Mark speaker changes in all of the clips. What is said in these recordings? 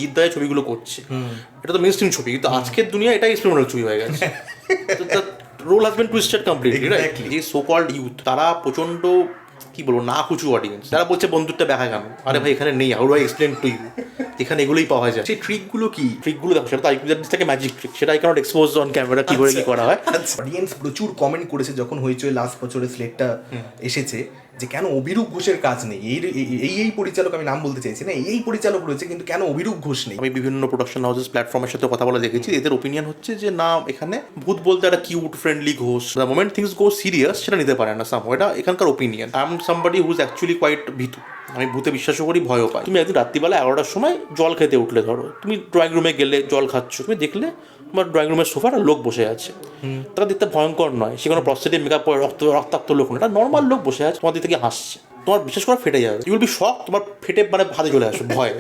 Speaker 1: জিদ্দায় ছবিগুলো করছে, এটা তো মেইন স্ট্রিম ছবি, কিন্তু আজকের দুনিয়া এটাই এক্সপেরিমেন্টাল ছবি হয়ে গেছে। Role has been twisted completely, right? যে সো কল্ড ইউথ, তারা প্রচন্ড কি বলবো না কুচু অডিয়েন্স, যারা বলছে বন্ধুত্বটা দেখা কেন, আরে ভাই এখানে নেই, how do I explain to you, এখানে এগুলোই পাওয়া যায়।
Speaker 2: সেই ট্রিকগুলো কি?
Speaker 1: ট্রিকগুলো দেখো, সেটা তো আইকিউজার থেকে ম্যাজিক ট্রিক, সেটা I cannot expose on camera কি করে কি করা হয়।
Speaker 2: অডিয়েন্স প্রচুর কমেন্ট করেছে যখন হইচই লাস্ট বছরের স্লেটটা এসেছে, যে কেন অভিরূপ ঘোষের কাজ নেই, এই পরিচালক, আমি নাম বলতে চাইছি না, এই পরিচালক রয়েছে কিন্তু কেন অভিরূপ ঘোষ নেই।
Speaker 1: আমি বিভিন্ন প্রোডাকশন হাউসেস প্ল্যাটফর্মের সাথে কথা বলে দেখেছি, এদের ওপিনিয়ন হচ্ছে যে না, এখানে ভূত বলতে একটা কিউট ফ্রেন্ডলি ঘোষ, the moment things go serious সেটা নিতে পারে না সামহাও, এটা এখানকার opinion. I am somebody who is actually quite ভীতু, আমি ভূতে বিশ্বাসও করি, ভয়ও পাই। তুমি একদিন রাত্রিবেলা 11টার সময় জল খেতে উঠলে, ধরো তুমি ড্রয়িং রুমে গেলে জল খাচ্ছ, তুমি দেখলে তোমার ড্রয়িং রুমের সোফার লোক বসে আছে, তারা দেখতে ভয়ঙ্কর নয়, সে কোনো প্রস্থেটিক মেকআপ করে রক্তাক্ত লোক নয়, এটা নর্মাল লোক বসে আছে, তোমার দিক থেকে হাসছে, তোমার বিশেষ করে ফেটে যাবে, ইউ উইল বি শক, তোমার ফেটে মানে হাতে চলে আসবে ভয়ে।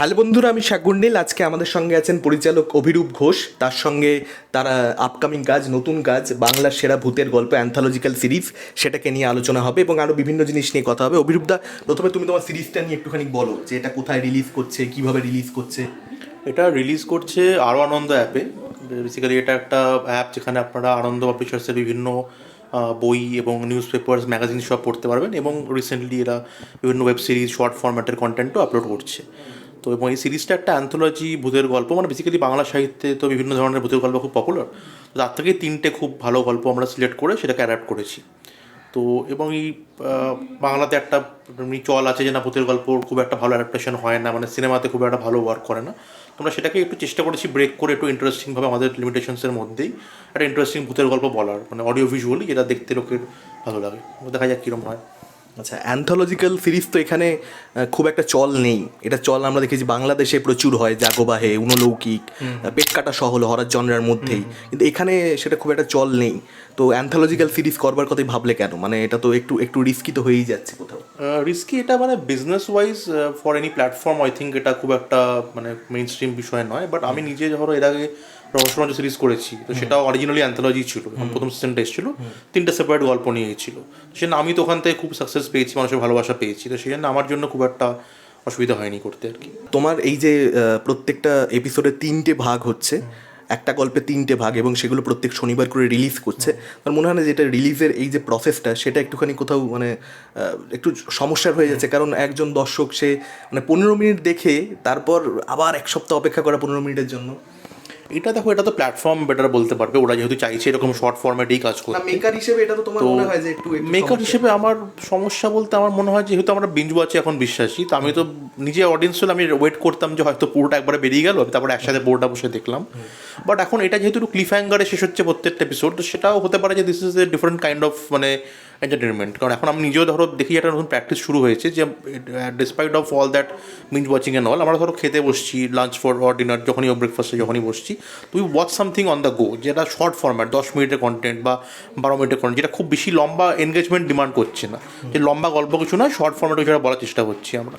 Speaker 2: হ্যালো বন্ধুরা, আমি শাগুন্ডিল। আজকে আমাদের সঙ্গে আছেন পরিচালক অভিরূপ ঘোষ, তার সঙ্গে তারা আপকামিং কাজ, নতুন কাজ, বাংলার সেরা ভূতের গল্প অ্যান্থোলজিক্যাল সিরিজ, সেটাকে নিয়ে আলোচনা হবে এবং আরও বিভিন্ন জিনিস নিয়ে কথা হবে। অভিরূপদা, প্রথমে তুমি তোমার সিরিজটা নিয়ে একটুখানি বলো, যে এটা কোথায় রিলিজ করছে, কিভাবে রিলিজ করছে।
Speaker 1: এটা রিলিজ করছে আরও আনন্দ অ্যাপে। বেসিক্যালি এটা একটা অ্যাপ যেখানে আপনারা আনন্দ পাবলিশার্সের বিভিন্ন বই এবং নিউজ পেপার্স, ম্যাগাজিন সব পড়তে পারবেন, এবং রিসেন্টলি এরা বিভিন্ন ওয়েব সিরিজ, শর্ট ফরম্যাটের কন্টেন্টও আপলোড করছে। তো এবং এই সিরিজটা একটা অ্যান্থোলজি ভূতের গল্প, মানে বেসিক্যালি বাংলা সাহিত্যে তো বিভিন্ন ধরনের ভূতের গল্প খুব পপুলার, তো তার থেকে 3টে খুব ভালো গল্প আমরা সিলেক্ট করে সেটাকে অ্যাডাপ্ট করেছি। তো এবং এই বাংলাতে একটা চল আছে যে না, ভূতের গল্প খুব একটা ভালো অ্যাডাপ্টেশন হয় না, মানে সিনেমাতে খুব একটা ভালো ওয়ার্ক করে না। তোমরা সেটাকে একটু চেষ্টা করেছি ব্রেক করে একটু ইন্টারেস্টিংভাবে আমাদের লিমিটেশনসের মধ্যেই একটা ইন্টারেস্টিং ভূতের গল্প বলার, মানে অডিও ভিজুয়ালি যেটা দেখতে লোকের ভালো লাগে, দেখা যাক কীরকম হয়।
Speaker 2: আচ্ছা, অ্যান্থোলজিক্যাল সিরিজ তো এখানে খুব একটা চল নেই, এটা চল আমরা দেখেছি বাংলাদেশে প্রচুর হয়, জাগোবাহে, উনলৌকিক, পেট কাটা সহ হলো হরার জনরার মধ্যেই, কিন্তু এখানে সেটা খুব একটা চল নেই। তো অ্যান্থোলজিক্যাল সিরিজ করবার কথাই ভাবলে কেন? মানে এটা তো একটু একটু রিস্কি তো হয়েই যাচ্ছে কোথাও।
Speaker 1: রিস্কি এটা মানে business wise for any platform I think এটা খুব একটা মানে মেইন স্ট্রিম বিষয় নয়, বাট আমি নিজে ধরো এর আগে রহস্যময় সিরিজ করেছি, তো সেটাও অরিজিনালি অ্যান্থোলজি ছিল, প্রথম সিজনটা এসেছিল, 3টে সেপারেট গল্প নিয়ে ছিল, সেজন্য আমি তো ওখান থেকে খুব সাকসেস পেয়েছি, মানুষের ভালোবাসা পেয়েছি, তো সেই জন্য আমার জন্য খুব একটা অসুবিধা হয়নি করতে আর কি।
Speaker 2: তোমার এই যে প্রত্যেকটা এপিসোডে 3টে ভাগ হচ্ছে, একটা গল্পে 3টে ভাগ, এবং সেগুলো প্রত্যেক শনিবার করে রিলিজ করছে, তার মনে হয় না যে এটা রিলিজের এই যে প্রসেসটা, সেটা একটুখানি কোথাও মানে একটু সমস্যার হয়ে যাচ্ছে? কারণ একজন দর্শক সে মানে 15 মিনিট দেখে তারপর আবার এক সপ্তাহ অপেক্ষা করা 15 মিনিটের জন্য।
Speaker 1: এটা দেখো, এটা তো প্ল্যাটফর্ম বেটার বলতে পারবে, ওরা যেহেতু চাইছে এরকম শর্ট ফরম্যাটেই কাজ করতে।
Speaker 2: মেকার হিসেবে এটা তো তোমার মনে হয় যে একটু
Speaker 1: মেকার হিসেবে আমার সমস্যা বলতে আমার মনে হয়, যেহেতু আমরা বিঞ্জ ওয়াচে এখন বিশ্বাসী, তো আমি তো নিজে অডিয়েন্স হলে আমি ওয়েট করতাম যে হয়তো পুরোটা একবারে বেরিয়ে গেল, তারপরে একসাথে পুরোটা বসে দেখলাম। বাট এখন এটা যেহেতু একটু ক্লিফ হ্যাঙ্গারে শেষ হচ্ছে প্রত্যেকটা এপিসোড, তো সেটাও হতে পারে যে this is a different kind of মানে এন্টারটেনমেন্ট। কারণ এখন আমি নিজেও ধরো দেখি একটা নতুন প্র্যাকটিস শুরু হয়েছে, যে despite of all that binge watching and all, আমরা ধরো খেতে বসছি, লাঞ্চ ফর অর ডিনার যখনই, ব্রেকফাস্টে যখনই বসছি, তুই watch something on the go, যেটা শর্ট ফরম্যাট 10 মিনিটের কন্টেন্ট বা 12 মিনিটের কন্টেন্ট, যেটা খুব বেশি লম্বা এনগেজমেন্ট ডিমান্ড করছে না, যে লম্বা গল্প কিছু নয়, শর্ট ফরম্যাটে যেটা বলার চেষ্টা করছি আমরা।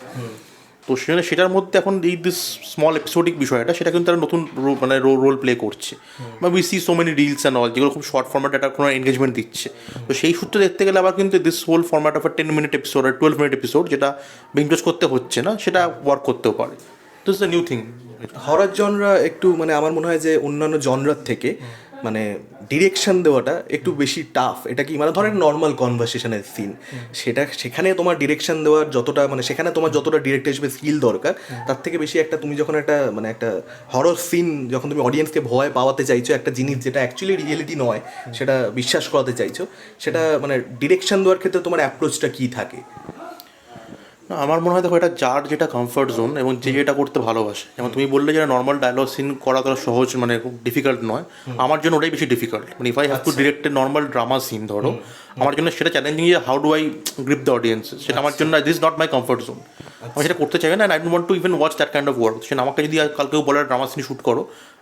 Speaker 1: তো সেখানে সেটার মধ্যে এখন এই দিস স্মল এপিসোডিক বিষয়টা, সেটা কিন্তু তারা নতুন মানে রোল প্লে করছে, বা we see so many reels and all, যেগুলো খুব শর্ট ফরম্যাট একটা কোনো এনগেজমেন্ট দিচ্ছে। তো সেই সূত্রে দেখতে গেলে আবার কিন্তু this whole format of 10 minute episode আর 12 মিনিট এপিসোড, যেটা বিঞ্জ করতে হচ্ছে না, সেটা ওয়ার্ক করতেও পারে। This is the new thing.
Speaker 2: Horror genre একটু মানে আমার মনে হয় যে অন্যান্য জনরার থেকে মানে ডিরেকশন দেওয়াটা একটু বেশি টাফ। এটা কি মানে ধরেন নর্মাল কনভারসেশনের সিন, সেটা সেখানে তোমার ডিরেকশন দেওয়ার যতটা মানে সেখানে তোমার যতটা ডিরেক্টর হিসেবে স্কিল দরকার, তার থেকে বেশি একটা তুমি যখন একটা মানে একটা হরর সিন যখন তুমি অডিয়েন্সকে ভয় পাওয়াতে চাইছো, একটা জিনিস যেটা অ্যাকচুয়ালি রিয়েলিটি নয় সেটা বিশ্বাস করাতে চাইছো, সেটা মানে ডিরেকশন দেওয়ার ক্ষেত্রে তোমার অ্যাপ্রোচটা কী থাকে?
Speaker 1: না, আমার মনে হয় দেখো, এটা যার যেটা কমফর্ট জোন এবং যে যেটা করতে ভালোবাসে, যেমন তুমি বললে যে নর্মাল ডায়লগ সিন করা তোরা সহজ, মানে খুব ডিফিকাল্ট নয়, আমার জন্য ওটাই বেশি ডিফিকাল্ট। মানে if I have to direct a normal drama scene ধরো, আমার জন্য সেটা চ্যালেঞ্জিং, যে how do I grip the audience, সেটা আমার জন্য this not my comfort zone, আমি সেটা করতে চাই না, and I don't want to even watch that kind of work. সেটা আমাকে যদি কালকেও বলে ড্রামা সিন শ্যুট করো,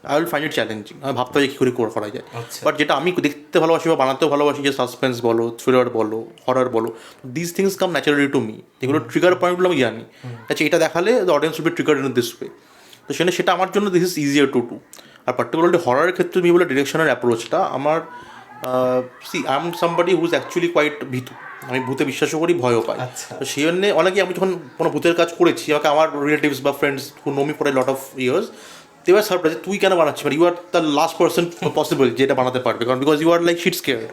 Speaker 1: I will find it challenging, আমি ভাবতে পারি কী করে করা যায়। বাট যেটা আমি দেখতে ভালোবাসি বা বানাতেও ভালোবাসি, যে সাসপেন্স বলো, থ্রিলার বলো, হরর বলো, this things come naturally to me, যেগুলো ট্রিগার পয়েন্টগুলো আমি জানি, আচ্ছা এটা দেখালে the audience will be triggered in this way, তো সেটা আমার জন্য this is easier to do. আর পার্টিকুলারলি হরারের ক্ষেত্রে তুমি বলে ডিরেকশনের অ্যাপ্রোচটা আমার I am somebody whose actually quite ভীতু। আমি ভূতে বিশ্বাসও করি, ভয়ও পাই। তো সেই জন্যে অনেকে, আমি যখন কোনো ভূতের কাজ করেছি, আমাকে আমার রিলেটিভস বা friends who know me for a lot of years, they are surprise তুই কেন বানাচ্ছিস, you are the last person possible যেটা বানাতে পারবে, কারণ because you are like shit scared.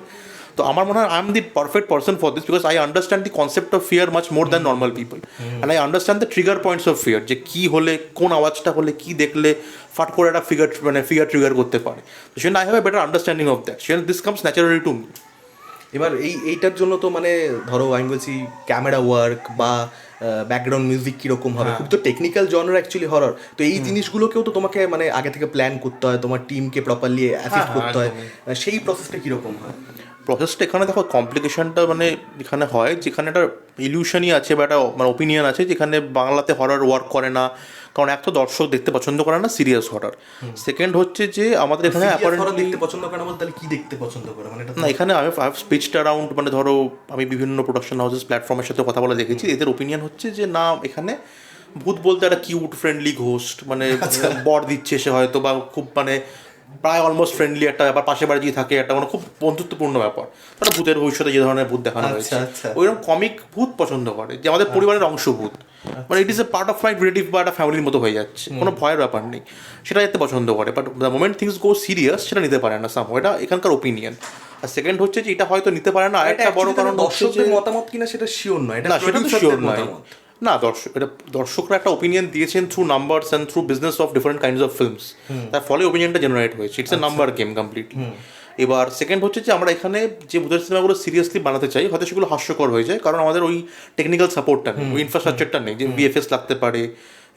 Speaker 1: তো আমার মনে হয় I am the perfect person for this, because I understand the concept of fear much more than normal people, and I understand the trigger points of fear, যে কী হলে, কোন আওয়াজটা হলে, কী দেখলে ফাট করে একটা ফিগার ট্রিগার করতে পারে। তো সেজন্য I have a better understanding of that, সেজন্য this comes naturally to me.
Speaker 2: এবার এইটার জন্য তো মানে ধরো আমি বলছি ক্যামেরা ওয়ার্ক বা ব্যাকগ্রাউন্ড মিউজিক কীরকম হবে, খুব তো টেকনিক্যাল জনরা অ্যাকচুয়ালি হরর, তো এই জিনিসগুলোকেও তো তোমাকে মানে আগে থেকে প্ল্যান করতে হয়, তোমার টিমকে প্রপারলি অ্যাসিস্ট করতে হয়, সেই প্রসেসটা কীরকম হয়?
Speaker 1: প্রসেসটা এখানে দেখো, কমপ্লিকেশনটা মানে এখানে হয় যেখানে একটা ইলিউশনই আছে বা একটা মানে ওপিনিয়ন আছে যেখানে বাংলাতে হরর ওয়ার্ক করে না, কারণ এক তো দর্শক দেখতে পছন্দ করে না সিরিয়াস হরর, সেকেন্ড হচ্ছে যে আমাদের এখানে
Speaker 2: দেখতে পছন্দ করে না বলতে তাহলে কি দেখতে পছন্দ করে মানে
Speaker 1: না, এখানে আমি স্পিচড অ্যারাউন্ড, মানে ধরো আমি বিভিন্ন প্রোডাকশন হাউসেস প্ল্যাটফর্মের সাথে কথা বলে দেখেছি, এদের ওপিনিয়ন হচ্ছে যে না, এখানে ভূত বলতে একটা কিউট ফ্রেন্ডলি ঘোস্ট, মানে বর দিচ্ছে সে হয়তো, বা খুব মানে প্রায় অলমোস্ট ফ্রেন্ডলি একটা ব্যাপার, পাশে বাড়ি গিয়ে থাকে একটা মানে খুব বন্ধুত্বপূর্ণ ব্যাপার, মানে ভূতের ভবিষ্যতে যে ধরনের ভূত দেখানো হয়েছে ওইরকম কমিক ভূত পছন্দ করে, যে আমাদের পরিবারের অংশ ভূত, মানে ইট is A part of my relative বা একটা ফ্যামিলির মতো হয়ে যাচ্ছে, কোনো ভয়ের ব্যাপার নেই, সেটা যেতে পছন্দ করে। But the moment things go serious সেটা নিতে পারে না সামহাউ, এটা এখানকার ওপিনিয়ন। আর সেকেন্ড হচ্ছে যে এটা হয়তো নিতে পারে না, আরেকটা বড় কারণ
Speaker 2: দর্শকদের মতামত কিনা সেটা শিওর নয়,
Speaker 1: না সেটা তো শিওর নয় না, দর্শকরা একটা ওপিনিয়ন দিয়েছেন through numbers and through business of different kinds of films, তার ফলে ওপিনিয়নটা জেনারেট হয়েছে, it's a number game completely. এবার সেকেন্ড হচ্ছে যে আমরা এখানে যে ভূতের সিনেমাগুলো সিরিয়াসলি বানাতে চাই, হয়তো সেগুলো হাস্যকর হয়ে যায়, কারণ আমাদের ওই টেকনিক্যাল সাপোর্টটা নেই, ওই ইনফ্রাস্ট্রাকচারটা নেই, যে বিএফএস লাগতে পারে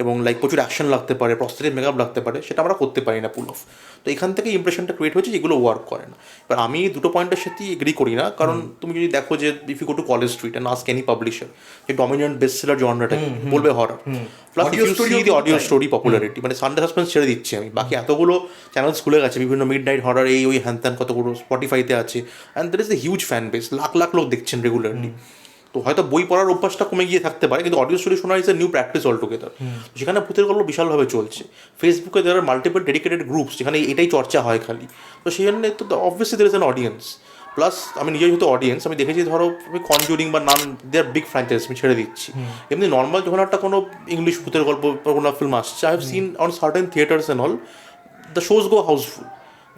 Speaker 1: এবং লাইক প্রচুর অ্যাকশন লাগতে পারে, প্রস্থেটিক মেকআপ লাগতে পারে, সেটা আমরা করতে পারি না পুল অফ। তো এখান থেকে ইমপ্রেশনটা ক্রিয়েট হয়েছে যেগুলো ওয়ার্ক করে না। এবার আমি দুটো পয়েন্টের সাথে এগ্রি করি না, কারণ তুমি যদি দেখো যে if you go to College Street and ask any publisher যে ডমিনেন্ট বেস্ট সেলার জনরাটা বলবে horror, plus if you see the audio story popularity, মানে সানডে সাসপেন্স ছেড়ে দিচ্ছি আমি, বাকি এতগুলো চ্যানেলস খুলে গেছে, বিভিন্ন মিড নাইট হরর এই ওই হ্যান ত্যান কতগুলো স্পটিফাইতে আছে, and there is a huge fan base, lakh lakh লোক দেখছেন রেগুলারলি। তো হয়তো বই পড়ার অভ্যাসটা কমে গিয়ে থাকতে পারে, কিন্তু অডিও স্টোরি শোনা is a new practice all together. সেখানে ভূতের গল্প বিশালভাবে চলছে, ফেসবুকে দেয়ার আর মাল্টিপল ডেডিকেটেড গ্রুপস যেখানে এটাই চর্চা হয় খালি, তো সেই জন্য তো obviously there is an audience. Plus আমি নিজেই যেহেতু অডিয়েন্স, আমি দেখেছি ধরো আমি কনজুরিং বা নান দেয়ার বিগ ফ্র্যাঞ্চাইজ আমি ছেড়ে দিচ্ছি, এমনি নর্মাল যখন একটা কোনো ইংলিশ ভূতের গল্প কোনো ফিল্ম আসছে, I have seen on certain theatres and all, the shows go housefull,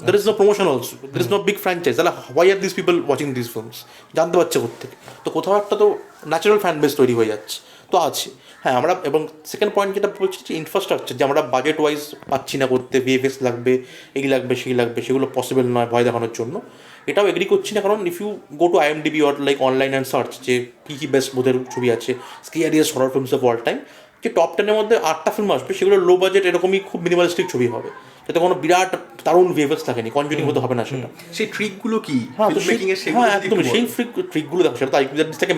Speaker 1: there is no promotion also, there is no big franchise, তাহলে why are these people watching these films, জানতে পারছে কোথেকে, তো কোথাও একটা তো ন্যাচারাল ফ্যান বেস তৈরি হয়ে যাচ্ছে, তো আছে। হ্যাঁ আমরা, এবং সেকেন্ড পয়েন্ট যেটা বলছি যে ইনফ্রাস্ট্রাকচার, যে আমরা বাজেট ওয়াইজ পাচ্ছি না করতে, ভিএফএক্স লাগবে, এই লাগবে সেই লাগবে, সেগুলো পসিবল নয় ভয় দেখানোর জন্য, এটাও এগ্রি করছি না, কারণ if you go to IMDb or like online and search যে কী কী বেস্ট ভূতের ছবি আছে, scariest horror films of all time, যে টপ 10-এর মধ্যে 8টা ফিল্ম আসবে, সেগুলো লো বাজেট এরকমই খুব মিনিমালিস্টিক ছবি হবে, যাতে কোনো বিরাট দারুণ ভিএফএক্স থাকেনি, কনজুরিং হতে হবে না সেটা।
Speaker 2: সেই ট্রিকগুলো কি?
Speaker 1: হ্যাঁ একদম সেই ট্রিকগুলো দেখো, সেটা তো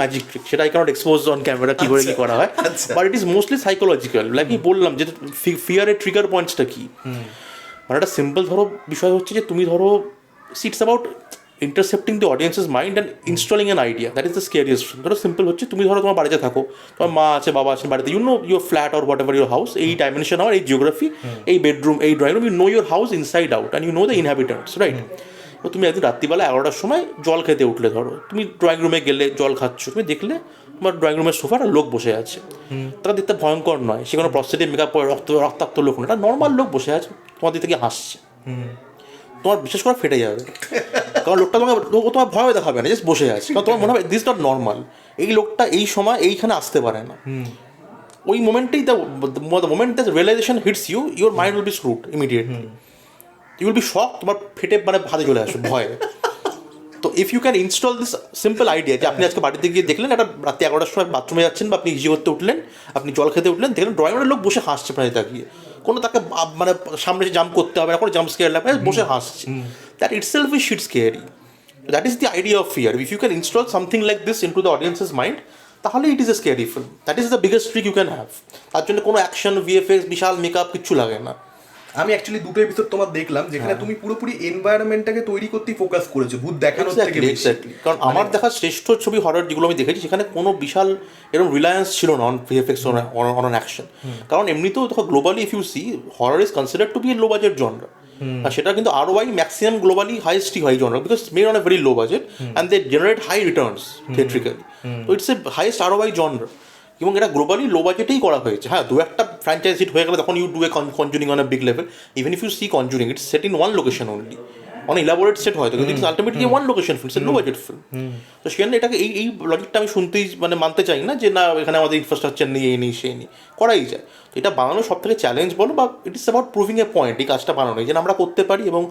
Speaker 1: ম্যাজিক ট্রিক, সেটা I cannot expose on camera কী করে কী করা হয়, but it is mostly psychological, like আমি বললাম যে ফিয়ারের ট্রিগার পয়েন্টসটা কী, মানে একটা সিম্পল ধরো বিষয় হচ্ছে যে তুমি ধরো it's about intercepting the audience's mind and installing an idea, that is the scariest. ধরো সিম্পল হচ্ছে তুমি ধরো তোমার বাড়িতে থাকো, তোমার মা আছে বাবা আছেন বাড়িতে, you know your flat or whatever your house, এই ডাইমেনশন আমার, এই জিওগ্রাফি, এই বেডরুম, এই drawing room, you know your house inside out and you know the inhabitants, right? তো তুমি একদিন রাত্রিবেলা 11টার সময় জল খেতে উঠলে, ধরো তুমি ড্রয়িং রুমে গেলে জল খাচ্ছ, তুমি দেখলে তোমার ড্রয়িং রুমের সোফাটা লোক বসে আছে, তারা দেখতে ভয়ঙ্কর নয়, সে কোনো প্রস্থেটিক মেকআপ করে রক্তাক্ত লোক নয়, এটা নর্মাল লোক বসে আছে, তোমার দিক থেকে হাসছে, তোমার বিশেষ করে ফেটে যাবে, কারণ লোকটা তোমার ভয় দেখাবে না, জাস্ট বসে আছে, কারণ তোমার মনে হবে দিস নট নর্মাল, এই লোকটা এই সময় এইখানে আসতে পারে না। ওই মোমেন্টেই the moment the realization hits you, your mind will be screwed immediately, you will be shock, তোমার ফেটে মানে হাতে চলে আসবে ভয়ে। তো if you can install this simple idea, যে আপনি আজকে বাড়িতে গিয়ে দেখলেন একটা রাত্রি 11টার সময় বাথরুমে যাচ্ছেন বা আপনি ইজি করতে উঠলেন, আপনি জল খেতে উঠলেন, দেখলেন ড্রয়িং রুমের লোক বসে হাসছে প্রায় তাকিয়ে, কোনো তাকে মানে সামনে জাম্প করতে হবে না, কোনো জাম্প স্কেয়ার লাগবে, বসে হাসছে, that itself is shit scary, that is the idea of fear. If you can install something like this into the audience's mind, তাহলে it is a scary film, that is the biggest trick you can have. তার জন্য কোনো action, VFX, বিশাল makeup কিচ্ছু লাগে না।
Speaker 2: আমি actually দুটো episode তোমার দেখলাম যেখানে তুমি পুরোপুরি এনভায়রনমেন্টটাকে তৈরি করতেই ফোকাস করেছো, ভূত দেখানোর থেকে।
Speaker 1: এক্স্যাক্টলি, কারণ আমার দেখা শ্রেষ্ঠ ছবি হরর যেগুলো আমি দেখেছি, সেখানে কোনো বিশাল এরকম রিলায়েন্স ছিল না অন ভিএফএক্স অন অ্যাকশন, কারণ এমনিতেও দেখো globally if you see horror is considered to be a low budget genre, আর সেটা কিন্তু আরও ওয়াই ম্যাক্সিমাম গ্লোবালি হাইস্টই হয় genre, because made on a very low budget and they generate high returns theatrically, তো it's a highest ROI genre, এবং এটা globally লো বাজেটেই করা হয়েছে। হ্যাঁ, দু একটা ফ্র্যাঞ্চাইজ হিট হয়ে গেলে তখন you do a Conjuring on a big level, even if you see Conjuring it's set in one location only, on elaborate set হয়তো, কিন্তু it's ultimately one location film, low budget film. তো সেখানে এটাকে এই লজিকটা আমি শুনতেই মানে মানতে চাই না যে না এখানে আমাদের ইনফ্রাস্ট্রাকচার নেই, এই নেই সেই নেই, করাই যায়। তো এটা বানানো সব থেকে চ্যালেঞ্জ বলো, বা it is about proving a point, এই কাজটা বানানো যে আমরা করতে পারি এবং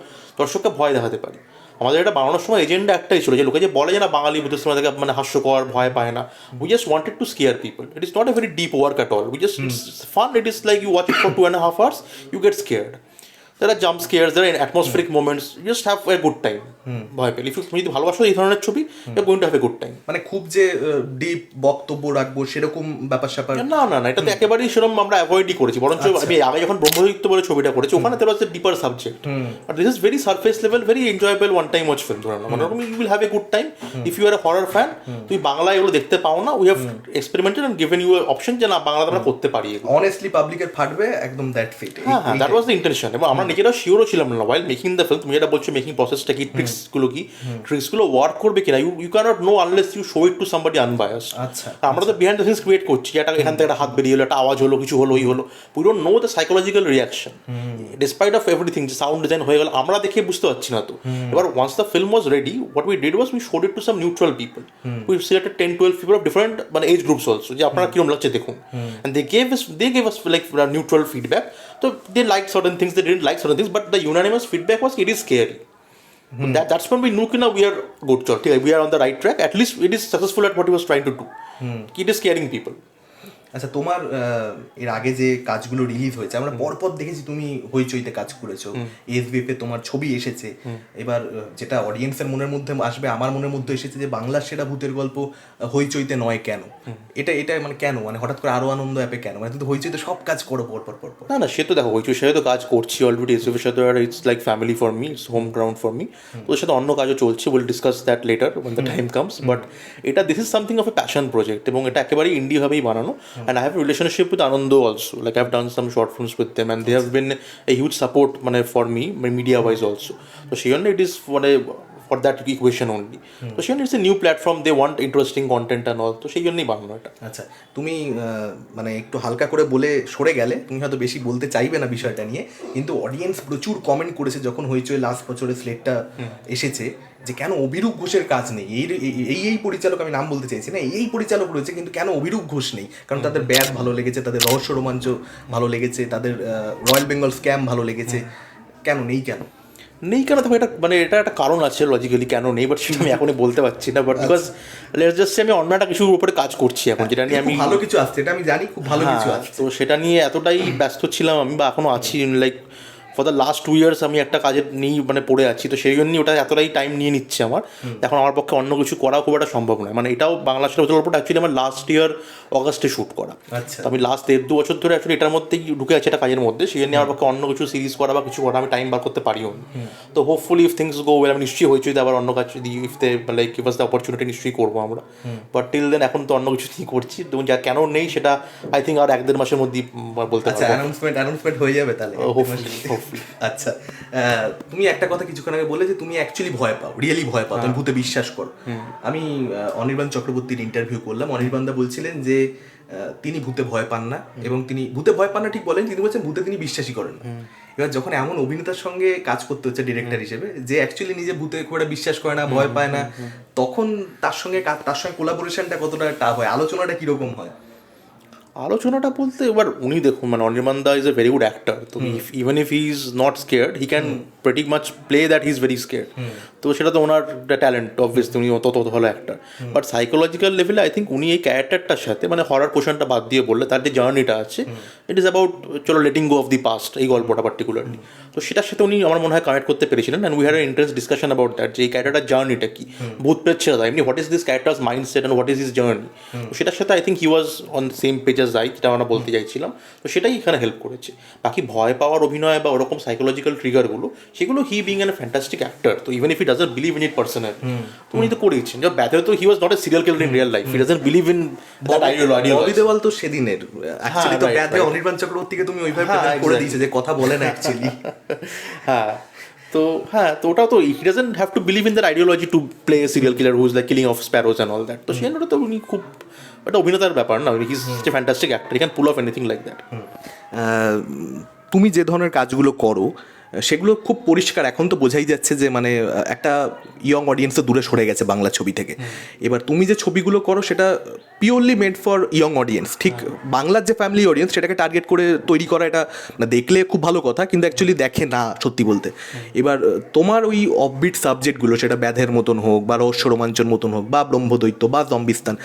Speaker 1: দর্শককে ভয় দেখাতে পারি। আমাদের এটা বানানোর সময় এজেন্ডা একটাই ছিল, যে লোকে যে বলে যে না বাঙালি ভূতের সিনেমা থেকে মানে হাস্যকর, ভয় পায় না, we just wanted to scare people. It is not a very deep work at all, we just it's fun, it is like you watch it for 2.5 hours, you get scared. There are jump scares, there are atmospheric moments, you just have a good time. ভয় পেলে তুমি যদি ভালোবাসো এই ধরনের ছবি, you going to have a good time.
Speaker 2: মানে খুব যে ডিপ বক্তব্য রাখবো সেরকম ব্যাপার স্যাপার
Speaker 1: না না না, এটা তো একেবারেই সেরকম আমরা অ্যাভয়েডই করেছি, বরঞ্চ আমি আগে যখন ব্রহ্মদৈত্য বলে ছবিটা করেছি ওখানে there was a deeper subject, but this is very surface level, very enjoyable one time watch film, ধরে নাও মানে you will have a good time if you are a horror fan. তুই বাংলা এগুলো দেখতে পাও না, we have experimented and given you an option যে না বাংলাতে আমরা করতে পারি এগুলো।
Speaker 2: অনেস্টলি পাবলিকের ফাটবে একদম, দ্যাট ফিট।
Speaker 1: হ্যাঁ হ্যাঁ, দ্যাট ওয়াজ দ্য ইন্টেনশন। এবং আমরা নিজেরা শিওরও ছিলাম না ওয়াইল মেকিং দ্য ফিল্ম, তুমি যেটা বলছো মেকিং প্রসেসটা কি, ট্রিক্সগুলো কি, ট্রিক্সগুলো ওয়ার্ক করবে কিনা, you cannot know unless you show it to somebody unbiased.
Speaker 2: আচ্ছা,
Speaker 1: আমরা তো বিহাইন্ড দ্য সিনস ক্রিয়েট করছি, যে এখান থেকে একটা হাত বেরিয়ে হলো, একটা আওয়াজ হলো, কিছু হলো, হলো, we don't know the psychological reaction despite of everything. যে সাউন্ড ডিজাইন হয়ে গেল আমরা দেখে বুঝতে পারছি না তো। এবার once the film was ready, what we did was we showed it to some neutral people, we selected 10-12 people of different মানে এজ গ্রুপস অলসো, যে আপনারা কিরকম লাগছে দেখুন, and they gave us like neutral feedback. So they liked certain things, they didn't like certain things, but the unanimous feedback was it is scary. That's when we knew that we are good, we are on the right track, at least it is successful at what he was trying to do. It is scaring people.
Speaker 2: আচ্ছা, তোমার এর আগে যে কাজগুলো release হয়েছে আমরা পরপর দেখেছি, তুমি হইচইতে কাজ করেছো, এসবিএফে তোমার ছবি এসেছে। এবার যেটা অডিয়েন্সের মনের মধ্যে আসবে, আমার মনের মধ্যে এসেছে যে বাংলার সেরা ভূতের গল্প হইচইতে নয় কেন, এটা মানে কেন, মানে হঠাৎ করে আরো আনন্দ অ্যাপে কেন, মানে তুমি তো হইচইতে সব কাজ করো পরপর।
Speaker 1: না না, সে তো দেখো হইচইর সাথে তো কাজ করছি অলরেডি, এসবিএফের সাথে it's like family for me, it's home ground for me. ওদের সাথে অন্য কাজও চলছে, will discuss that later when the time comes, but এটা this is something of a passion project, এবং এটা একেবারেই ইন্ডিভাবেই বানানো। And I have relationship with Anando also, like I've done some short films with them and they have been a huge support মানে for me media wise also. So সেই জন্য it is for that equation only. So সেই জন্য it's a new platform, they want interesting content and all, তো সেই জন্যই বানানো এটা।
Speaker 2: আচ্ছা, তুমি মানে একটু হালকা করে বলে সরে গেলে, তুমি হয়তো বেশি বলতে চাইবে না বিষয়টা নিয়ে, কিন্তু অডিয়েন্স প্রচুর কমেন্ট করেছে যখন হইচই লাস্ট বছরের স্লেটটা এসেছে, যে কেন অভিরূপ ঘোষের কাজ নেই, এই পরিচালক, আমি নাম বলতে চাইছি না, এই পরিচালক রয়েছে কিন্তু কেন অভিরূপ ঘোষ নেই, কারণ তাদের ব্যাগ ভালো লেগেছে, তাদের রহস্য রোমাঞ্চ ভালো লেগেছে, তাদের রয়্যাল বেঙ্গল স্ক্যাম ভালো লেগেছে, কেন নেই
Speaker 1: তবে এটা মানে এটা একটা কারণ আছে লজিক্যালি কেন নেই, বাট সেটা আমি এখনই বলতে পারছি না, বাট বিকজ লেটস জাস্ট সে আমি অন্য একটা কিছুর উপরে কাজ করছি এখন, যেটা নিয়ে আমি
Speaker 2: ভালো কিছু আসছে, এটা আমি জানি, খুব ভালো কিছু আসছে,
Speaker 1: তো সেটা নিয়ে এতটাই ব্যস্ত ছিলাম আমি, বা এখনও আছি, like for the last 2 years আমি একটা কাজের নিয়ে মানে পড়ে আছি, তো সেই জন্যই ওটা এতটাই টাইম নিয়ে নিচ্ছে আমার। এখন আমার পক্ষে অন্য কিছু করাও খুব একটা সম্ভব নয়, মানে এটাও বাংলা সেটা গল্পটা অ্যাকচুয়ালি আমার লাস্ট ইয়ার অগাস্টে শ্যুট করা।
Speaker 2: আচ্ছা,
Speaker 1: আমি লাস্ট 1.5-2 বছর ধরে অ্যাকচুয়ালি এটার মধ্যেই ঢুকে আছে, একটা কাজের মধ্যে, সেই জন্য আমার পক্ষে অন্য কিছু সিরিজ করা বা কিছু করা আমি টাইম বার করতে পারিও না। তো hopefully if things go well আমি নিশ্চয়ই হয়েছি আবার অন্য কাজ যদি if they like give us the opportunity নিশ্চয়ই করবো আমরা, বাট টিল দেন এখন তো অন্য কিছু করছি, এবং যা কেন নেই সেটা আই থিঙ্ক আর 1-1.5 মাসের মধ্যেই বলতে পারবো।
Speaker 2: অ্যানাউন্সমেন্ট হয়ে যাবে তাহলে
Speaker 1: হোপফুলি।
Speaker 2: আচ্ছা, তুমি একটা কথা কিছুক্ষণ আগে বলে যে তুমি অ্যাকচুয়ালি ভয় পাও, রিয়েলি ভয় পাও, তুমি ভূতে বিশ্বাস করো। আমি অনির্বাণ চক্রবর্তীর ইন্টারভিউ করলাম, অনির্বাণদা বলছিলেন যে তিনি ভূতে ভয় পান না, এবং তিনি ভূতে ভয় পান না ঠিক বলেন, তিনি বলছেন ভূতে তিনি বিশ্বাসই করেন না। এবার যখন এমন অভিনেতার সঙ্গে কাজ করতে হচ্ছে ডিরেক্টর হিসেবে, যে অ্যাকচুয়ালি নিজে ভূতে খুব একটা বিশ্বাস করে না, ভয় পায় না, তখন তার সঙ্গে কোলাবোরেশনটা কতটা টাফ হয়, আলোচনাটা কিরকম হয়?
Speaker 1: আলোচনাটা বলতে এবার উনি দেখুন, মানে Anirban da is a very good actor, তো even if he is not scared he can pretty much play that he is very scared, তো সেটা তো ওনার ট্যালেন্ট অবভিয়াসলি, উনি তত ভালো অ্যাক্টর। বাট সাইকোলজিক্যাল লেভেলে আই থিঙ্ক উনি এই ক্যারেক্টারটার সাথে মানে হরার পোর্শনটা বাদ দিয়ে বললে তার যে জার্নিটা আছে, ইট ইজ অ্যাবাউট চলো letting go of the past, এই গল্পটা পার্টিকুলারলি, তো সেটার সাথে উনি আমার মনে হয় কানেক্ট করতে পেরেছিলেন, and we had interest discussion about that, যে এই ক্যারেক্টারটার জার্নিটা কি, ভূত প্রেত ছেড়ে দেয় এমনি, what is this characters mindset and what is his journey, তো সেটার সাথে I think he was on same page teenagers I, যেটা আমরা বলতে চাইছিলাম, তো সেটাই এখানে হেল্প করেছে। বাকি ভয় পাওয়ার অভিনয় বা ওরকম সাইকোলজিক্যাল ট্রিগারগুলো, সেগুলো he being an fantastic actor, তো even if he doesn't believe in it personal, তো উনি তো করেইছেন। যে ব্যাথে তো he was not a serial killer in real life, he doesn't believe in that ideology.
Speaker 2: Bobby Deol তো সেদিনের অ্যাকচুয়ালি তো ব্যাধে অনির্বাণ চক্রবর্তীকে তুমি ওইভাবে প্রেজেন্ট করে দিয়েছে যে কথা বলে না অ্যাকচুয়ালি।
Speaker 1: হ্যাঁ, তো ওটাও তো he doesn't have to believe in that ideology to play a serial killer who is like killing of sparrows and all that. তো সেটা তো উনি খুব, এটা অভিনেতার ব্যাপার না, he is a fantastic actor, he can pull off anything like that.
Speaker 2: তুমি যে ধরনের কাজগুলো করো সেগুলো খুব পরিষ্কার, এখন তো বোঝাই যাচ্ছে যে মানে একটা ইয়ং অডিয়েন্স তো দূরে সরে গেছে বাংলা ছবি থেকে। এবার তুমি যে ছবিগুলো করো সেটা purely made for young audience, ঠিক বাংলার যে ফ্যামিলি অডিয়েন্স সেটাকে টার্গেট করে তৈরি করা, এটা না দেখলে খুব ভালো কথা, কিন্তু অ্যাকচুয়ালি দেখে না সত্যি বলতে। এবার তোমার ওই অফবিট সাবজেক্টগুলো, সেটা ব্যাধের মতন হোক বা রহস্য রোমাঞ্চন মতন হোক বা ব্রহ্মদৈত্য বা জম্বিস্তান,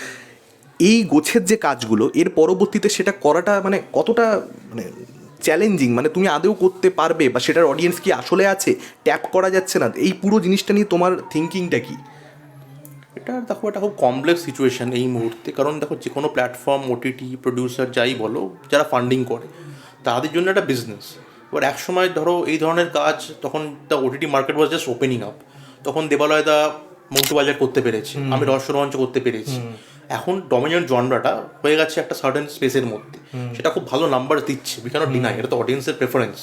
Speaker 2: এই গোছের যে কাজগুলো এর পরবর্তীতে সেটা করাটা মানে কতটা মানে চ্যালেঞ্জিং, মানে তুমি আদৌ করতে পারবে বা সেটার অডিয়েন্স কি আসলে আছে, ট্যাপ করা যাচ্ছে না, এই পুরো জিনিসটা নিয়ে তোমার থিঙ্কিংটা কি?
Speaker 1: এটা দেখো, এটা খুব কমপ্লেক্স সিচুয়েশান এই মুহূর্তে, কারণ দেখো যে কোনো প্ল্যাটফর্ম, ওটিটি, প্রডিউসার যাই বলো, যারা ফান্ডিং করে তাদের জন্য একটা বিজনেস। এবার একসময় ধরো এই ধরনের কাজ, তখন the OTT market was just opening up, তখন দেবালয় দা মন্টু বাজার করতে পেরেছে, আমি রহস্য রোমাঞ্চ করতে পেরেছি। এখন ডমিনেন্ট জনরাটা হয়ে গেছে একটা সার্টেন স্পেসের মধ্যে, সেটা খুব ভালো নাম্বার দিচ্ছে, উই ক্যানট ডিনাই, এটা তো অডিয়েন্সের প্রেফারেন্স।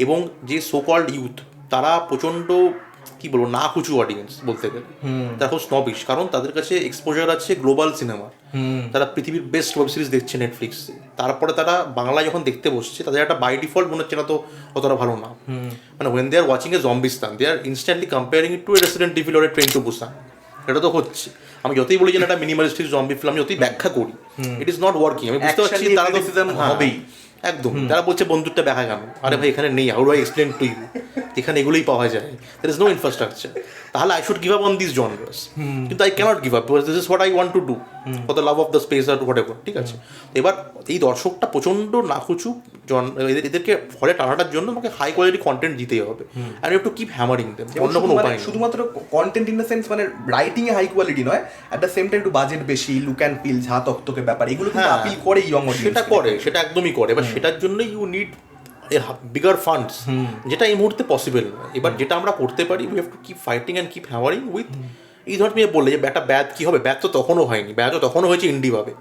Speaker 1: এবং যে সো কল্ড ইউথ, তারা প্রচণ্ড কি বলবো না কুচু অডিয়েন্স বলতে গেলে, তারা খুব স্নবিশ, কারণ তাদের কাছে এক্সপোজার আছে গ্লোবাল সিনেমা, তারা পৃথিবীর বেস্ট ওয়েব সিরিজ দেখছে নেটফ্লিক্সে, তারপরে তারা বাংলায় যখন দেখতে বসছে তাদের একটা বাই ডিফল্ট মনে হচ্ছে না তো অতটা ভালো না, মানে when they are watching a Zombiestan they are instantly comparing it to a Resident Evil or a Train to Busan. এটা তো হচ্ছে, আমি যতই বলি যে একটা মিনিমালিস্টিক জম্বি ফিল্ম, আমি যতই ব্যাখ্যা করি, ইট ইজ নট ওয়ার্কিং। আমি বুঝতে পারছি তারা তো হবেই, একদম তারা বলছে বন্দুকটা দেখা কেন, আরে ভাই এখানে নেই, how do I explain to you, এখানে এগুলোই পাওয়া যায়, দের ইজ নো ইনফ্রাস্ট্রাকচার, তাহলে I should give up on this genres, কিন্তু I cannot give up because this is what I want to do for the love of the space or whatever, ঠিক আছে। এবার এই দর্শকটা প্রচণ্ড নাকুচু এদেরকে ফলে টানাটার জন্য আমাকে হাই কোয়ালিটি কন্টেন্ট দিতেই হবে, আর you have to keep hammering them, অন্য কোনো উপায় নেই।
Speaker 2: শুধুমাত্র কন্টেন্ট ইন দ্য সেন্স মানে রাইটিং এ হাই কোয়ালিটি নয়, অ্যাট দ্য সেম টাইম একটু বাজেট বেশি, লুক অ্যান্ড ফিল, ঝা তক্তকে ব্যাপার, এগুলো কিন্তু আপিল করে ইয়ং অডিয়েন্স,
Speaker 1: সেটা করে, সেটা একদমই করে। এবার সেটার জন্য ইউ নিড বিগার ফান্ডস, যেটা এই মুহূর্তে পসিবল নয়। এবার যেটা আমরা করতে পারি, we have to keep fighting and keep hammering with, এই ধর তুমি বললে যে একটা ব্যাথ কী হবে, ব্যাথ তো তখনও হয়নি, ব্যাথ তো তখনও হয়েছে ইন্ডিভাবে,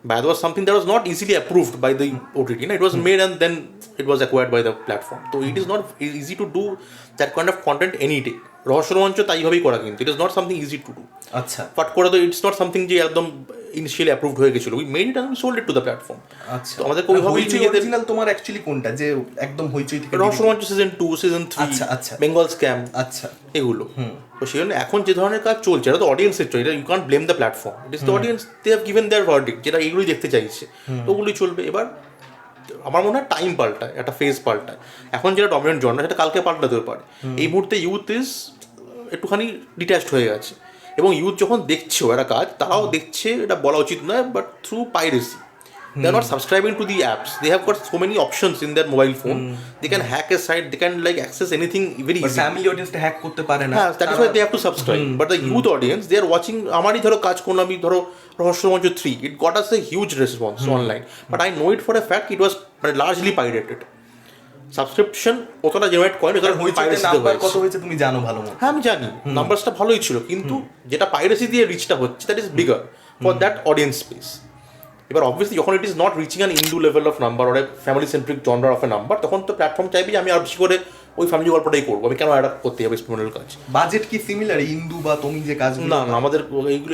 Speaker 1: Byadh was something that was not easily approved by the OTT, না, it was made and then it was acquired by the platform, তো it is not easy to do that kind of content any day. রহস্য রোমাঞ্চ তাইভাবেই করা, কিন্তু it is not something easy to do.
Speaker 2: আচ্ছা,
Speaker 1: but করে তো it's not something যে একদম ইনিশিয়ালি অ্যাপ্রুভড হয়ে গেছিল, we made it and sold it to the platform.
Speaker 2: আচ্ছা,
Speaker 1: তো আমাদের ওইভাবেই
Speaker 2: অরিজিনাল তোমার অ্যাকচুয়ালি কোনটা, যে একদম হইচই থেকে
Speaker 1: রহস্য রোমাঞ্চ সিজন 2, সিজন 3,
Speaker 2: আচ্ছা আচ্ছা,
Speaker 1: বেঙ্গল স্ক্যাম,
Speaker 2: আচ্ছা,
Speaker 1: এগুলো। তো সেই জন্য এখন যে ধরনের কাজ চলছে, এটা তো অডিয়েন্সের চলছে, এটা you can't blame the platform, it is the audience, they have given their verdict, যেটা এগুলোই দেখতে চাইছে, তো ওগুলোই চলবে। এবার আমার মনে হয় টাইম পাল্টায়, একটা ফেজ পাল্টায়, এখন যেটা ডমিনেন্ট জনরা সেটা কালকে পাল্টাতেও পারে। এই মুহূর্তে ইউথ ইজ একটুখানি ডিট্যাচড হয়ে গেছে, এবং ইউথ যখন দেখছেও একটা কাজ, তারাও দেখছে, এটা বলা উচিত নয়, but through piracy. They are not subscribing to the apps. They have got so many options in their mobile phone. They can hack a site. They can like access anything very easily.
Speaker 2: Family অডিয়েন্সটা hack করতে পারে না,
Speaker 1: হ্যাঁ, that is why they have to subscribe. But the youth audience, they are watching. আমারই ধরো কাজ করলাম, আমি ধরো রহস্য রোমাঞ্চ 3, it got us a huge response online. But I know it for a fact, it was largely pirated. Subscription অতটা generate করে না,
Speaker 2: নাম্বার কত হয়েছে তুমি জানো ভালো মতো?
Speaker 1: হ্যাঁ, আমি জানি নাম্বারসটা ভালোই ছিল, কিন্তু যেটা পাইরেসি দিয়ে রিচটা হচ্ছে, that is bigger for that audience space. এবার অবভিয়াসলি যখন it is not reaching an ইন্ডু level of number or a family centric জনরার অফ এ নাম্বার, তখন তো প্ল্যাটফর্ম চাইবে যে আমি আর বেশি করে ওই ফ্যামিলি গল্পটাই করবো, আমি কেন এটা করতে যাবো এক্সপেরিমেন্টাল কাজ।
Speaker 2: বাজেট কি সিমিলার ইন্দু বা তুমি যে কাজ?
Speaker 1: না, আমাদের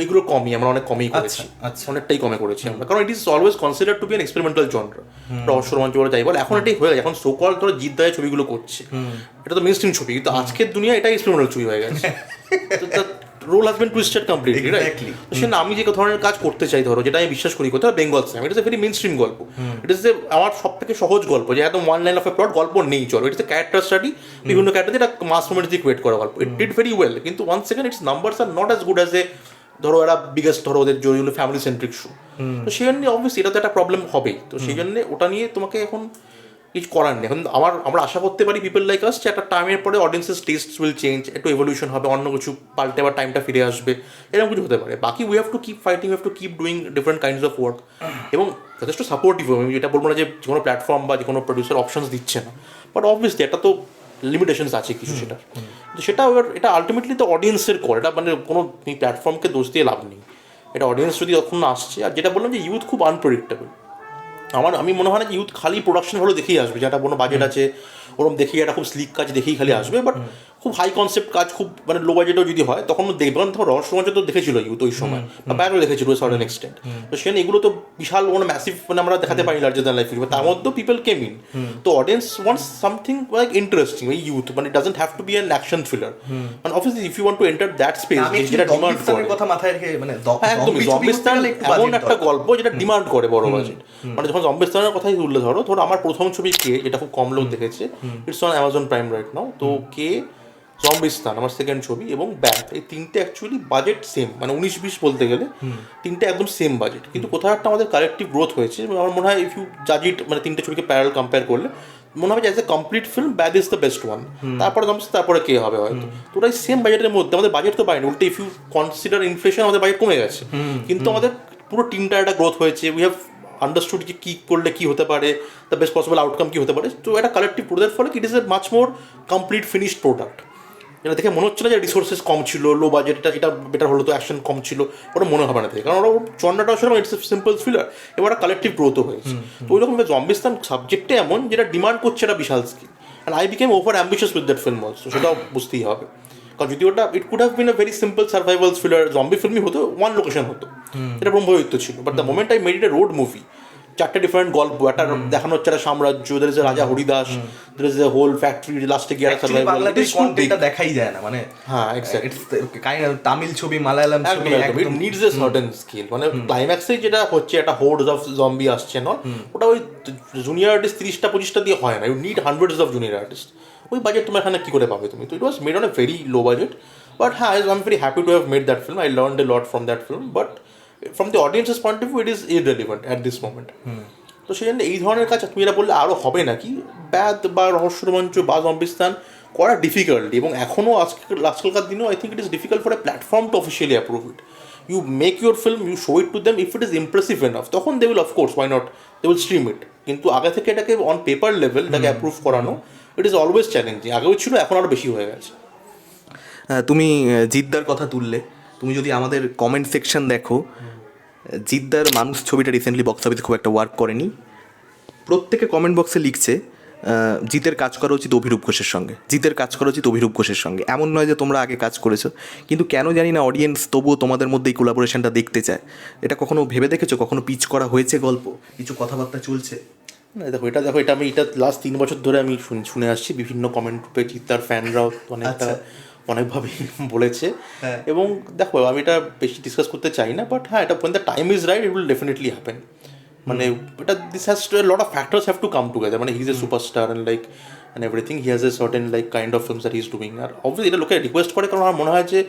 Speaker 1: এগুলো কমই, আমরা অনেক কমই করেছি, অনেকটাই কমে করেছি আমরা, কারণ it is always consider to be an experimental genre, রহস্য রোমাঞ্চ বলে যাই বল, এখন এটাই হয়ে গেছে। এখন সোকল ধরো জিৎ দায় ছবিগুলো করছে, এটা তো মেইনস্ট্রিম ছবি, কিন্তু আজকের দুনিয়া এটাই এক্সপেরিমেন্টাল ছবি হয়ে গেছে, role has been twisted completely, right? সে আমি যে ধরনের কাজ করতে চাই, ধরো যেটা আমি বিশ্বাস করি করতে হবে, Bengal Sam, it is a very main stream গল্প, ইট ইজ আমার সব থেকে সহজ গল্প, যে একদম one line of A plot গল্প নেই, চলো, ইট ইজ এ ক্যারেক্টার স্টাডি, বিভিন্ন ক্যারেক্টার যেটা মাস মোমেন্ট দিয়ে ক্রিয়েট করা গল্প, ইট ডিড ভেরি ওয়েল, কিন্তু one second it's numbers are not as good as a ধরো এরা বিগেস্ট, ধরো ওদের জন্য ফ্যামিলি সেন্ট্রিক শো, তো সেই জন্য অবভিয়াসলি এটা তো একটা প্রবলেম হবেই। তো সেই জন্য ওটা নিয়ে তোমাকে এখন কিছু করার নেই। এখন আমরা আশা করতে পারি পিপল লাইক আস যে একটা টাইমের পরে অডিয়েন্সের টেস্ট উইল চেঞ্জ, একটু এভলিউশন হবে, অন্য কিছু পাল্টে আবার টাইমটা ফিরে আসবে, এরকম কিছু হতে পারে। বাকি we have to keep fighting, we have to keep doing different kinds of work, এবং যথেষ্ট সাপোর্টিভ। আমি যেটা বলবো না যে কোনো প্ল্যাটফর্ম বা যে কোনো প্রডিউসার অপশনস দিচ্ছে না, বাট অবভিয়াসলি এটা তো লিমিটেশনস আছে কিছু সেটার, তো সেটা এবার এটা আলটিমেটলি তো অডিয়েন্সের কল, এটা মানে কোনো প্ল্যাটফর্মকে দোষ দিয়ে লাভ নেই, এটা অডিয়েন্স যদি তখন আসছে। আর যেটা বললাম যে ইউথ খুব আনপ্রেডিক্টেবল, আমি মনে হয় না যে ইউথ খালি প্রোডাকশন ভালো দেখেই আসবে, যেটা কোনো বাজেট আছে ওরকম দেখেই একটা খুব স্লিক কাজ দেখেই খালি আসবে, বাট খুব হাই কনসেপ্ট কাজ খুব মানে লো বাজেটও যদি হয় তখন দেখবে। কারণ তখন রহস্যমঞ্চ তো দেখেছিল ইউথ ওই সময়, বা ব্যাগও দেখেছিল সার্টেন এক্সটেন্ট, তো সেখানে এগুলো তো বিশাল কোনো ম্যাসিভ মানে আমরা দেখাতে পারি লার্জার দ্যান লাইফ, তার মধ্যেও পিপল কেম ইন। তো audience wants something like interesting এই ইউথ, মানে it doesn't have to be an action thriller, মানে obviously if you want to enter that space যেটা ডিমান্ড করে,
Speaker 2: কথা মাথায় রেখে মানে
Speaker 1: একদমই জম্বিস্তান এমন একটা গল্প যেটা ডিমান্ড করে বড় বাজেট। মানে যখন জম্বিস্তানের কথাই তুললে ধরো আমার প্রথম ছবি কে, যেটা খুব কম লোক দেখেছে, it's on Amazon prime right now, তো কে, জম্বিস্তান আমার সেকেন্ড ছবি, এবং ব্যাক, এই তিনটে অ্যাকচুয়ালি বাজেট সেম, মানে 19-20 বলতে গেলে তিনটে একদম সেম বাজেট, কিন্তু কোথাও একটা আমাদের কালেকটিভ গ্রোথ হয়েছে। আমার মনে হয় ইফ ইউ জাজ ইট, মানে তিনটে ছবিকে প্যারাল কম্পেয়ার করলে মনে হবে যে as a complete film bad is the best one, তারপরে জম্বিস্তান, তারপরে কে হবে হয়তো। তো ওটাই সেম বাজেটের মধ্যে আমাদের বাজেট তো পাইনি, উল্টে ইফ ইউ কনসিডার ইনফ্লেশন আমাদের বাজেট কমে গেছে, কিন্তু আমাদের পুরো টিমটা একটা গ্রোথ হয়েছে, উই হ্যাভ আন্ডারস্টুড যে কী করলে কী হতে পারে, দ্য বেস্ট পসিবল আউটকাম কী হতে পারে। তো একটা কালেকটিভ গ্রোথের ফলে ইট is A much more complete finished product. এটা দেখে মনে হচ্ছে না যে রিসোর্সেস কম ছিল, লো বাজেট, এটা বেটার হলো, তো অ্যাকশন কম ছিল, ওটা মনে হবে না থেকে, কারণ ওরা চন্ডাটা আসলে ইটস এ সিম্পল থ্রিলার, এবার একটা কালেকটিভ গ্রোথও হয়েছে। তো ওই রকম জম্বিস্তান সাবজেক্টে এমন যেটা ডিমান্ড করছে একটা বিশাল skill, and I became over ambitious with that film also, সেটাও বুঝতেই হবে। কারণ যদি ওটা it could have been a very simple survival thriller zombie ফিল্মই হতো, ওয়ান লোকেশন হতো, এটা ব্রহ্মদৈত্য ছিল, but the moment I made it a road movie, চারটে ডিফারেন্ট গল্প, একটা দেখানো হচ্ছে একটা সাম্রাজ্য, দের is a Raja Haridas, there is a whole factory, লাস্টে গিয়ে একটা সার্ভাইভাল,
Speaker 2: বাংলাদেশ কন্টেন্টটা দেখাই যায় না, মানে
Speaker 1: হ্যাঁ এক্স্যাক্টলি,
Speaker 2: তামিল ছবি, মালায়ালাম ছবি,
Speaker 1: it needs a certain skill, মানে ক্লাইম্যাক্সে যেটা হচ্ছে একটা হোর্ডস অফ জম্বি আসছে না, ওটা ওই জুনিয়র আর্টিস্ট 30টা-25টা দিয়ে হয় না, you need hundreds of junior artist, ওই বাজেট তোমার এখানে কী করে পাবে তুমি? তো it was made on a very low budget, but হ্যাঁ I am very happy to have made that film, I learned a lot from that film, but from the audience's point of view it is irrelevant at this moment. তো সেই জন্য এই ধরনের কাজ তুমি এটা বললে আরও হবে নাকি, ব্যাদ বা রহস্য রোমাঞ্চ বা জম্বিস্তান করা ডিফিকাল্ট, এবং এখনও আজকালকার দিনেও I think it is difficult for a platform to officially approve it. You make your film, you show it to them, if it is impressive enough তখন they will of course why not, they will stream it, কিন্তু আগে থেকে এটাকে on paper level এটাকে approve করানো it is always challenging, আগেও ছিল এখন আরও বেশি হয়ে গেছে।
Speaker 2: তুমি জিদ্দার কথা তুললে, তুমি যদি আমাদের কমেন্ট সেকশন দেখো, জিদ্দার মানুষ ছবিটা রিসেন্টলি বক্স অফিসে খুব একটা ওয়ার্ক করেনি, প্রত্যেকে কমেন্ট বক্সে লিখছে জিতের কাজ করা উচিত অভিরূপ ঘোষের সঙ্গে, জিতের কাজ করা উচিত অভিরূপ ঘোষের সঙ্গে। এমন নয় যে তোমরা আগে কাজ করেছো, কিন্তু কেন জানি না অডিয়েন্স তবুও তোমাদের মধ্যে এই কোলাবোরেশনটা দেখতে চায়। এটা কখনো ভেবে দেখেছো, কখনো পিচ করা হয়েছে গল্প, কিছু কথাবার্তা চলছে?
Speaker 1: না দেখো এটা আমি লাস্ট 3 বছর ধরে আমি শুনে আসছি, বিভিন্ন কমেন্ট গ্রুপে জিদ্দার ফ্যানরাও অনেকটা অনেকভাবেই বলেছে, এবং দেখো আমি এটা বেশি ডিসকাস করতে চাই না, বাট হ্যাঁ এটা when the time is right it will definitely happen, মানে এটা this has to, a lot of factors have to come together, মানে he is a superstar and like and everything, he has a certain like kind of films that he is doing, R obviously এটা লোকে request করে, কারণ আমার মনে হয় যে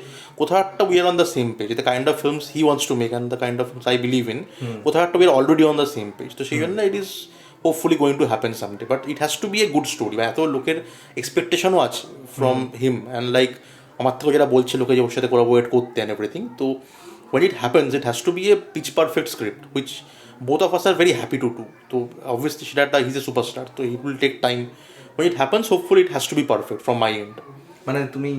Speaker 1: কোথাও একটা we are on the same page, the kind of films he wants to make and the kind of films I believe in, কোথাও একটা we are already on the same page, তো সেই জন্য it is hopefully going to happen someday, but it has to be a good story, বা এত লোকের এক্সপেকটেশনও আছে from him, and like আমার থেকে যেটা বলছে লোকে যে ওর সাথে কোলাবোরেট করতে and everything, তো when it happens it has to be a pitch perfect script which both of us are very happy to do, তো obviously সেটা he's a superstar, so it will take time, when it happens hopefully it has to be perfect from my end,
Speaker 2: মানে তুমি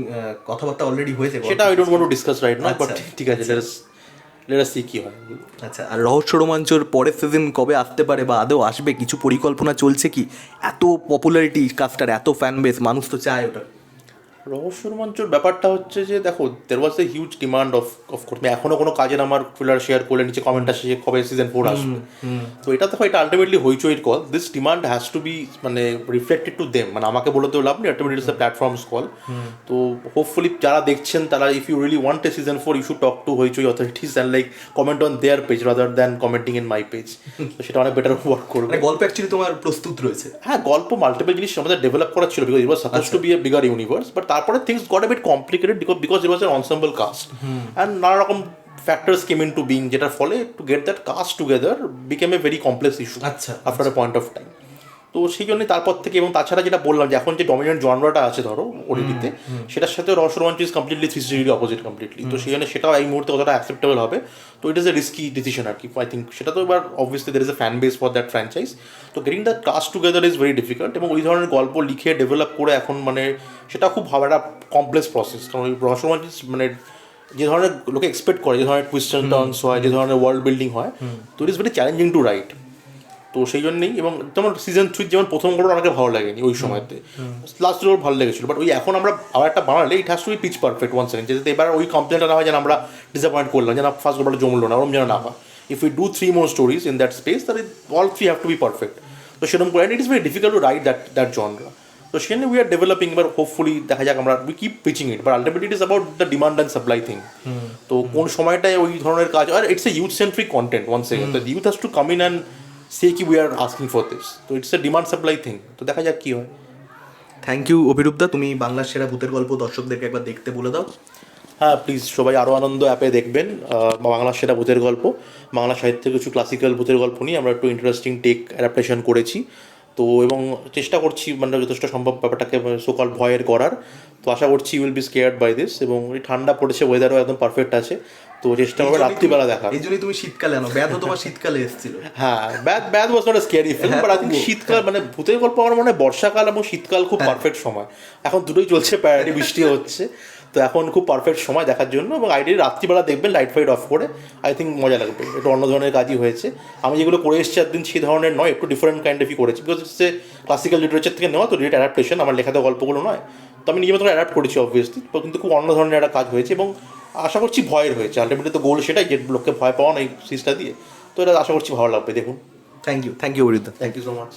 Speaker 2: কথাবার্তা already হয়েছে
Speaker 1: সেটা I don't want to discuss right now, but ঠিক আছে let us see কি হয়।
Speaker 2: আচ্ছা, আর রহস্য রোমাঞ্চর পরের সিজন কবে আসতে পারে বা আদৌ আসবে, কিছু পরিকল্পনা চলছে কি? এত পপুলারিটি কাস্টার, এত ফ্যান বেস, মানুষ তো চায় ওটা।
Speaker 1: রহস্য রোমাঞ্চর ব্যাপারটা হচ্ছে যে দেখো দের ওয়াজ এ হিউজ ডিমান্ড অফকোর্স, এখনও কোনো কাজের আমার ট্রেলার শেয়ার করলে নিচে কমেন্ট আসে যে কবে সিজন 4 আসবে, তো এটা দেখো এটা আলটিমেটলি হইচইর call, this demand has to be মানে রিফ্লেক্টেড টু দেম, মানে আমাকে বলে তো লাভ নেই, ultimately it's a platform's call, তো হোপফুলি যারা দেখছেন তারা if you really want a season 4 you should talk to Hoichoi authorities and like comment on their page rather than commenting in my page, তো সেটা অনেক বেটার ওয়ার্ক করবে।
Speaker 2: গল্প actually তোমার প্রস্তুত রয়েছে?
Speaker 1: হ্যাঁ, গল্প মাল্টিপল জিনিস আমাদের ডেভেলপ করা ছিল, because it was suppose to be a bigger universe, but তারপরে things got a bit complicated because it was an ensemble cast and নানা রকম factors came into being, যেটার ফলে to get that cast together became a very complex issue after a point of time, তো তো সেই জন্যই তারপর থেকে, এবং তাছাড়া যেটা বললাম যে এখন যে ডমিনেন্ট জনরাটা আছে ধরো ওটিটিতে, সেটার সাথে রহস্য রোমাঞ্চ is completely 360 degree opposite completely. তো সেই জন্য সেটাও এই মুহূর্তে কতটা অ্যাকসেপ্টেবল হবে, তো it is a risky decision আর কি। আই থিঙ্ক সেটা তো এবার obviously there is a fan base for that franchise, তো getting the cast together is very difficult. এবং ওই ধরনের গল্প লিখে ডেভেলপ করে এখন মানে সেটা খুব একটা কমপ্লেক্স প্রসেস, কারণ ওই রহস্য রোমাঞ্চ মানে যে ধরনের লোকে এক্সপেক্ট করে, যে ধরনের টুইস্ট অ্যান্ড টার্নস হয়, যে ধরনের ওয়ার্ল্ড বিল্ডিং হয়, তো it is very challenging to right. তো সেই জন্যই, এবং যেমন সিজন 3 যেমন প্রথম গল্প অনেকে ভালো লাগেনি ওই সময়তে, লাস্ট গল্প ভালো লেগেছিল, বাট ওই এখন আমরা আবার একটা বানালে it has to be pitch perfect one second, যাতে এবার ওই কমপ্লেনটা না হয় যেন আমরা ডিসঅ্যাপয়েন্ট করলাম, যেন ফার্স্ট গল্পটা জমলো না, ওরম যেন না হয়। If we do 3 more stories in that space, তাহলে all 3 have to be perfect. তো সেরকম করে it is very difficult to write that genre. তো সেখানে উই আর ডেভেলপিং, এবার হোপফুলি দেখা যাক, আমরা we keep pitching it, but ultimately it is about the demand and supply thing. তো কোন সময়টায় ওই ধরনের কাজ, আর it's a youth centric content one second, the youth has to come in and say কি we are asking for this, তো it's a demand supply thing. তো দেখা যাক কী হয়।
Speaker 2: থ্যাংক ইউ অভিরূপদা, তুমি বাংলার সেরা ভূতের গল্প দর্শকদেরকে একবার দেখতে বলে দাও।
Speaker 1: হ্যাঁ প্লিজ সবাই আরও আনন্দ অ্যাপে দেখবেন বাংলা সেরা ভূতের গল্প। বাংলা সাহিত্যে কিছু ক্লাসিক্যাল ভূতের গল্প নিয়ে আমরা একটু ইন্টারেস্টিং টেক অ্যাডাপ্টেশন করেছি, তো এবং চেষ্টা করছি মানে যথেষ্ট সম্ভব ব্যাপারটাকে সোকল ভয়ের করার। তো আশা করছি you will be scared by this, এবং এই ঠান্ডা পড়েছে, ওয়েদারও একদম পারফেক্ট আছে, তো চেষ্টা করবে রাত্রিবেলা দেখা।
Speaker 2: এই জন্যই তুমি শীতকালে আনো, ব্যাধ তোমার শীতকালে এসেছিল।
Speaker 1: হ্যাঁ, Byadh was not a scary film, but I think শীতকাল মানে ভূতের গল্প আমার মনে হয় বর্ষাকাল এবং শীতকাল খুব পারফেক্ট সময়। এখন দুটোই চলছে প্যারাডি, বৃষ্টি হচ্ছে, তো এখন খুব পারফেক্ট সময় দেখার জন্য। এবং আইডিয়া রাত্রিবেলা দেখবেন লাইট ফাইট অফ করে, আই থিঙ্ক মজা লাগবে। একটু অন্য ধরনের কাজই হয়েছে, আমি যেগুলো করে এসেছি একদিন সেই ধরনের নয়, একটু ডিফারেন্ট কাইন্ড অফই করেছি, বিকজ হচ্ছে ক্লাসিক্যাল লিটারেচার থেকে নেওয়া, তো ডিরেক্ট অ্যাডাপ্টেশন, আমার লেখাতে গল্পগুলো নয়, তো আমি নিজের মতো অ্যাডাপ্ট করেছি অবভিয়াসলি, তো কিন্তু খুব অন্য ধরনের একটা কাজ হয়েছে, এবং আশা করছি ভয়ের হয়েছে। আলটিমেটলি তো গোল সেটাই, যে লোককে ভয় পাওয়া না এই সিরিজটা দিয়ে, তো এটা আশা করছি ভালো লাগবে, দেখুন।
Speaker 2: থ্যাংক ইউ অভিরূপদা।
Speaker 1: Thank you so much.